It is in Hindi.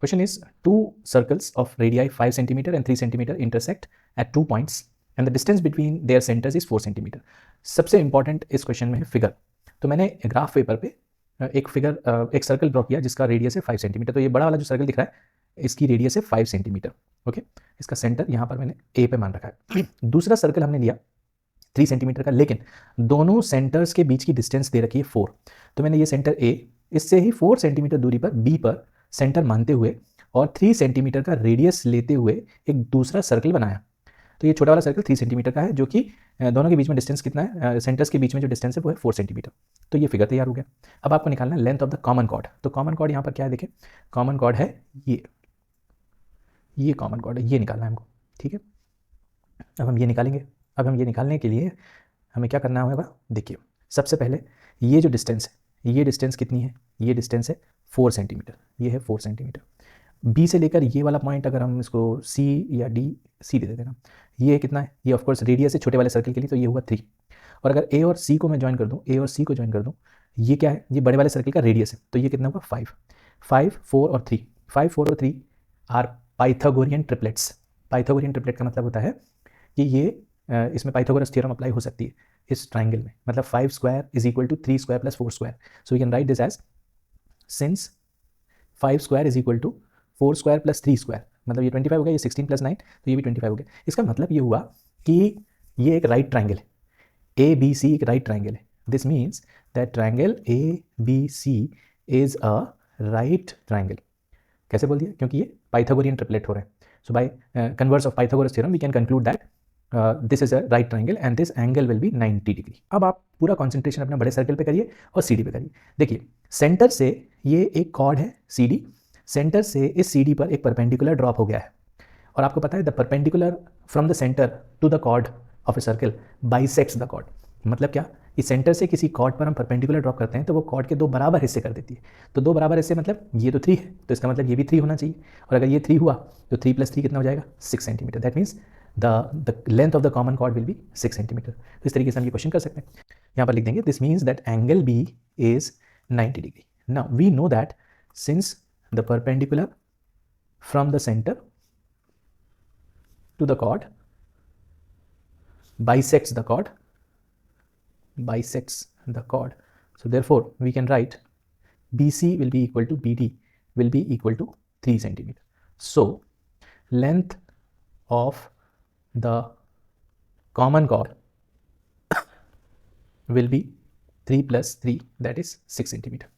Question is, two circles of radii 5 centimeter and 3 centimeter intersect at 2 points and the distance between their centers is 4 centimeter. सबसे इंपॉर्टेंट इस क्वेश्चन में है फिगर. तो मैंने ग्राफ पेपर पे एक सर्कल ड्रॉ किया जिसका रेडियस है 5 सेंटीमीटर. तो ये बड़ा वाला जो सर्कल दिख रहा है इसकी रेडियस है 5 सेंटीमीटर. ओके, इसका सेंटर यहाँ पर मैंने ए पे मान रखा है. दूसरा सर्कल हमने लिया 3 सेंटीमीटर का, लेकिन दोनों सेंटर्स के बीच की डिस्टेंस दे रखी है 4. तो मैंने ये सेंटर ए, इससे ही 4 सेंटीमीटर दूरी पर बी पर सेंटर मानते हुए और 3 सेंटीमीटर का रेडियस लेते हुए एक दूसरा सर्कल बनाया. तो ये छोटा वाला सर्कल 3 सेंटीमीटर का है, जो कि दोनों के बीच में डिस्टेंस कितना है, सेंटर्स के बीच में जो डिस्टेंस है वो है 4 सेंटीमीटर. तो ये फिगर तैयार हो गया. अब आपको निकालना है length of the common chord. तो कॉमन कॉर्ड यहाँ पर क्या है, देखिए कॉमन कॉर्ड है ये कॉमन कॉर्ड है, ये निकालना है हमको. ठीक है, अब हम ये निकालेंगे. अब हम ये निकालने के लिए हमें क्या करना होगा, देखिए सबसे पहले ये जो डिस्टेंस है, ये डिस्टेंस कितनी है, ये डिस्टेंस है 4 सेंटीमीटर. ये है 4 सेंटीमीटर. बी से लेकर ये वाला पॉइंट अगर हम इसको सी या डी, सी दे देते ना, ये कितना है, ये ऑफकोर्स रेडियस है छोटे वाले सर्कल के लिए, तो ये हुआ 3. और अगर ए और सी को मैं ज्वाइन कर दूँ, ए और सी को ज्वाइन कर दूँ, ये क्या है, ये बड़े वाले सर्कल का रेडियस है, तो ये कितना हुआ 5. 5, 4 और 3, 5, 4 और 3 are Pythagorean triplets. Pythagorean triplet का मतलब होता है कि ये इसमें पाइथागोरस थ्योरम अप्लाई हो सकती है इस ट्राइंगल में. मतलब 5 square is equal to 3 square plus 4 square. So we can write this as since 5 square is equal to 4 square plus 3 square, मतलब ये 25 हो गया, ये 16 प्लस 9, तो ये भी 25 हो गया. इसका मतलब ये हुआ कि ये एक राइट ट्राइंगल है, ए बी सी एक राइट ट्राइंगल है. This means that triangle A B C is a right triangle. कैसे बोल दिया, क्योंकि ये पाइथागोरियन ट्रिपलेट हो रहे हैं. So by converse of Pythagoras theorem we can conclude that this is a right triangle and this angle will be 90 degree. अब आप पूरा कॉन्सेंट्रेशन अपना बड़े सर्कल पे करिए और सी डी पे करिए. देखिए सेंटर से ये एक कॉर्ड है सी डी, सेंटर से इस सी डी पर एक परपेंडिकुलर ड्रॉप हो गया है. और आपको पता है the perpendicular from the centre to the chord of a circle bisects the chord. मतलब क्या, इस सेंटर से किसी कॉर्ड पर हम परपेंडिकुलर ड्रॉप करते हैं तो वो कॉर्ड के 2 बराबर हिस्से कर देती है. तो 2 बराबर हिस्से मतलब ये तो 3 है, तो इसका मतलब ये भी 3 होना चाहिए. और अगर ये 3 हुआ तो 3 + 3 कितना हो जाएगा, 6 centimetre. That means the length of the common chord will be 6 centimetre. तो इस तरीके से हम ये क्वेश्चन कर सकते हैं. यहाँ पर लिख देंगे this means that angle B is 90 degree. Now we know that since the perpendicular from the center to the chord bisects the chord, so therefore we can write BC will be equal to BD will be equal to 3 centimeter. So length of the common chord will be 3 + 3, that is 6 centimeter.